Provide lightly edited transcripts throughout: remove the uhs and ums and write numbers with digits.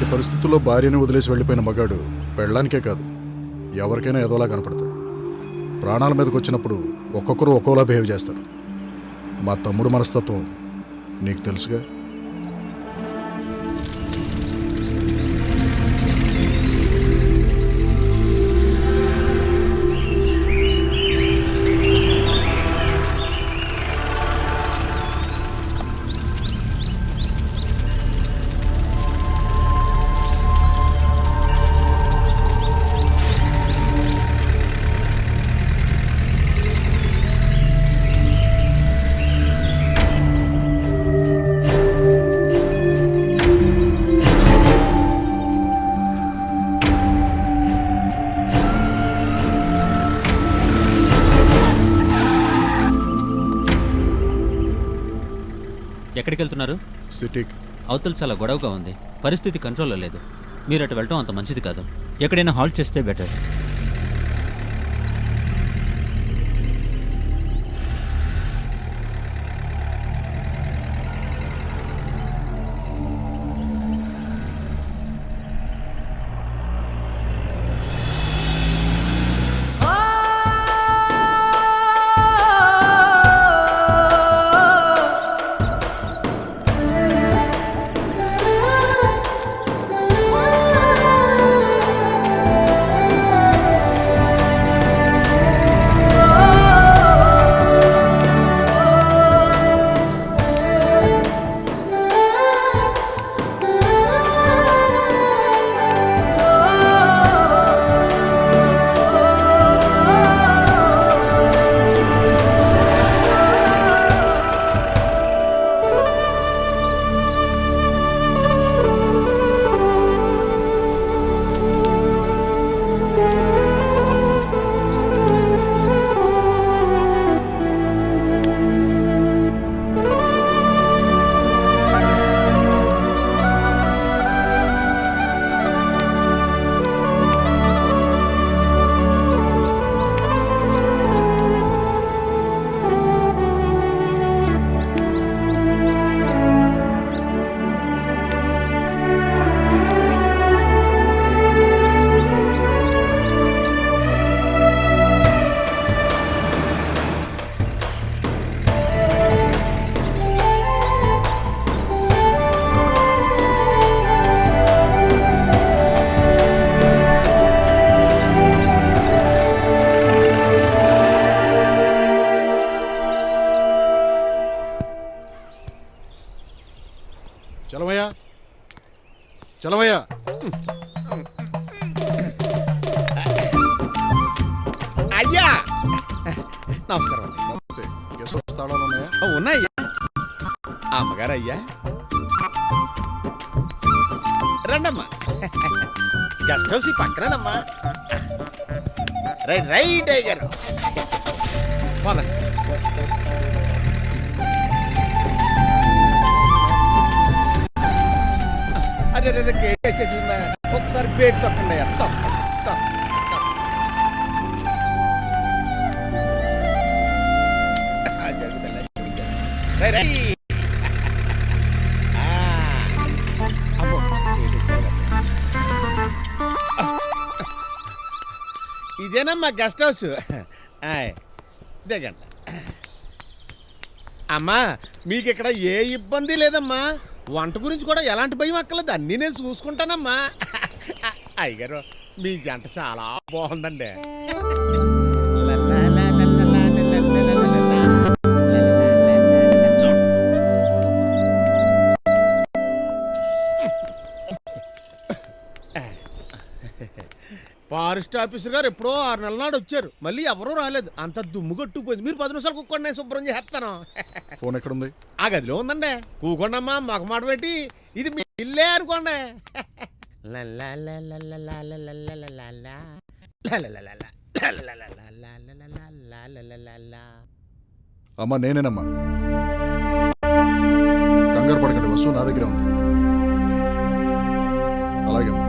ఇలాంటి పరిస్థితుల్లో భార్యని వదిలేసి వెళ్ళిపోయిన మగాడు పెళ్ళానికే కాదు ఎవరికైనా ఏదోలా కనపడతాడు. ప్రాణాల మీదకి వచ్చినప్పుడు ఒక్కొక్కరు ఒక్కోలా బిహేవ్ చేస్తారు. మా తమ్ముడు మనస్తత్వం నీకు తెలుసుగా. ఎక్కడికి వెళ్తున్నారు? సిటీకి. అవతల చాలా గొడవగా ఉంది, పరిస్థితి కంట్రోల్లో లేదు. మీరు అటు వెళ్ళటం అంత మంచిది కాదు. ఎక్కడైనా హాల్ట్ చేస్తే బెటర్. చలమయ్యా, చలమయ్యా. అయ్యా నమస్కారం. నమస్తే. గెస్ట్ హౌస్ తాళాలు ఉన్నాయా? ఉన్నాయ్యా. అమ్మగారు అయ్యా రండమ్మా. గెస్ట్ హౌస్ ఈ పక్కనమ్మా. రైట్ రైట్ అయ్యారు. పోదండి. అరే రే గేట్ వేసేసిందా? ఒకసారి బేక్ తొక్కండి అయ్యా. ఇదేనమ్మా గెస్ట్ హౌస్. దిగండి. అమ్మా మీకు ఇక్కడ ఏ ఇబ్బంది లేదమ్మా. వంట గురించి కూడా ఎలాంటి భయం అక్కర్లేదు, అన్నీ నేను చూసుకుంటానమ్మా. అయ్యగారు మీ జంట చాలా బాగుందండి. ఫారెస్ట్ ఆఫీసర్ గారు ఎప్పుడో 6 నెలల నాడు వచ్చారు, మళ్ళీ ఎవరూ రాలేదు. అంత దుమ్ము కొట్టుకుపోయింది. మీరు 10 నిమిషాలు కుక్కండి, నేను శుభ్రం చేస్తాను. ఫోన్ ఎక్కడుంది? ఆ గదిలో ఉందండి. కూకోండమ్మా, మాకు మాట పెట్టి. ఇది మీ ఇల్లే అనుకోండి. అమ్మా నేనేనమ్మా. కంగారు పడకండి, వస్తువు నా దగ్గర ఉంది. అలాగే అమ్మా.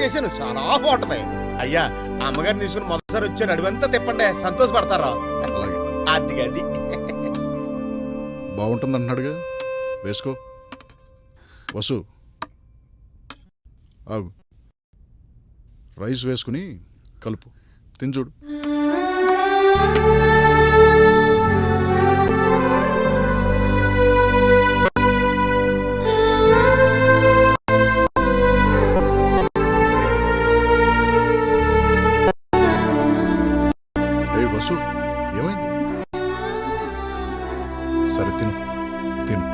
చేశాను, చాలా బాగుంటది. అయ్యా అమ్మగారిని తీసుకుని మొదటిసారి వచ్చాను, అడివంతా తిప్పండి, సంతోషపడతారా? అలాగే అది అది బాగుంటుంది అంటున్నాడుగా, వేసుకో. వసు ఆగు, రైస్ వేసుకుని కలుపు, తిని చూడు. ఏ వసు, ఏమైంది? సరే తిను తిను.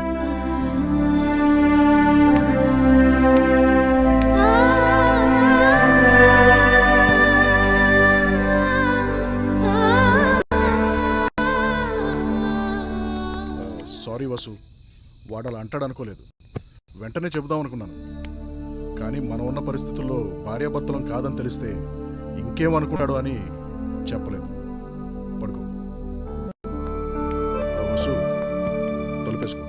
సారీ వసు, వాడు అలా అంటాడు అనుకోలేదు. వెంటనే చెబుదాం అనుకున్నాను, కానీ మనం ఉన్న పరిస్థితుల్లో భార్యాభర్తలం కాదని తెలిస్తే ఇంకేమనుకుంటాడు అని చెప్పలేదు. పడుకో. వసు, తలుపేసుకో.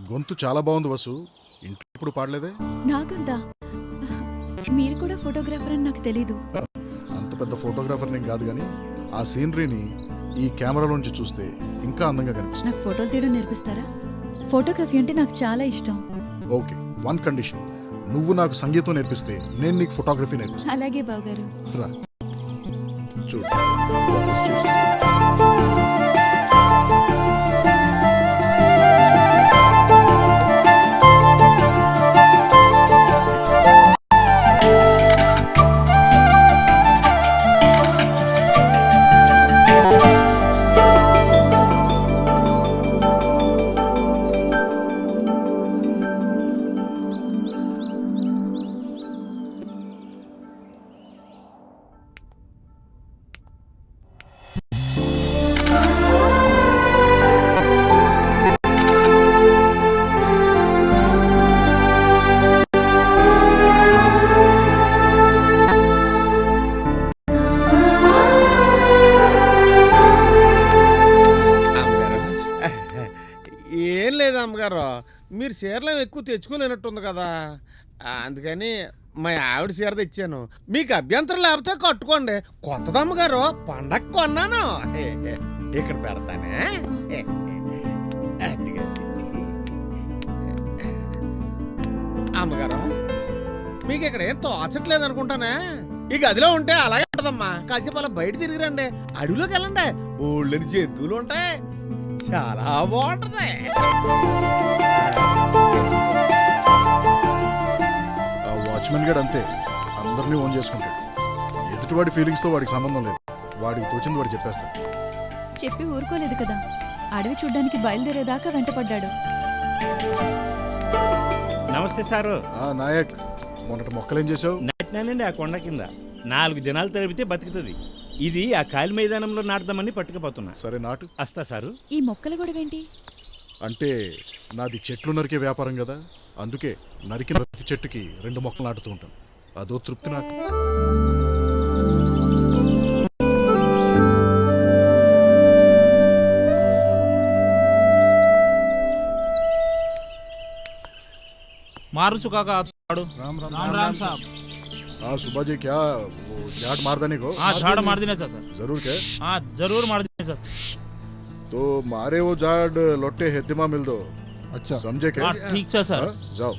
గొంతు చాలా బాగుంది వసు, ఇంట్లో ఇప్పుడు పాడలేదే? నాకంతా మీరు కూడా ఫోటోగ్రాఫర్ అని నాకు తెలీదు. అంత పెద్ద ఫోటోగ్రాఫర్ నేను కాదు, కానీ ఆ సీనరీని ఈ కెమెరాలోంచి చూస్తే ఇంకా అందంగా కనిపిస్తుంది. నాకు ఫోటోలు తీయడం నేర్పిస్తారా? ఫోటోగ్రఫీ అంటే నాకు చాలా ఇష్టం. ఓకే, వన్ కండిషన్, నువ్వు నాకు సంగీతం నేర్పిస్తే నేను నీకు ఫోటోగ్రఫీ నేర్పిస్తాను. అలాగే బావగారు. రా చూడు, ఫోకస్ చేసి. ఏం లేదు అమ్మగారు, మీరు చీరలు ఎక్కువ తెచ్చుకోలేనట్టుంది కదా, అందుకని మా ఆవిడ చీర తెచ్చాను. మీకు అభ్యంతరం లేకపోతే కట్టుకోండి. కొత్తది అమ్మగారు, పండగ కొన్నాను. ఇక్కడ పెడతానే. అమ్మగారు, మీకు ఇక్కడ ఏం తోచట్లేదు అనుకుంటానే. ఈ గదిలో ఉంటే అలాగే ఉంటదమ్మా. కాసేపు అలా బయట తిరిగిరండి, అడవిలోకి వెళ్ళండి, బోళ్ళని జంతువులు ఉంటాయి, చాలా బాగుంటది. ఆ వాచ్మెన్ గడు అంతే, అందరినీ ఓన్ చేసుకుంటాడు. ఎదుటివాడి ఫీలింగ్స్తో వాడికి సంబంధం లేదు, వాడికి తోచింది వాడు చెప్పేస్తాడు. చెప్పి ఊరుకోలేదు కదా, అడవి చూడ్డానికి బయలుదేరేదాకా వెంటపడ్డాడు. నమస్తే సారు. నాయక్, మొన్నటి మొక్కలేం చేసావు? నాటినానండి ఆ కొండ కింద. 4 దినాలు తరిపితే బతుకుతుంది. ఇది ఆ ఖాళీ మైదానంలో నాటుదామని పట్టుకుపోతున్నా. సరే నాటు. వస్తా సారు. ఈ మొక్కల గొడవేంటి? అంటే నాది చెట్లు నరికే వ్యాపారం కదా, అందుకే నరికిన ప్రతి చెట్టుకి 2 మొక్కలు నాటుతూ ఉంటాను. అదో తృప్తి నాకు. मारू चुका का झाड़ू। राम राम राम राम साहब। हाँ सुबह जी, क्या वो झाड़ मार देने को? हाँ झाड़ मार देने सर। जरूर क्या? हाँ जरूर मार देने सर। तो मारे वो झाड़ लोटे हेतिमा मिल दो। अच्छा समझे क्या? हाँ ठीक है सर। जाओ।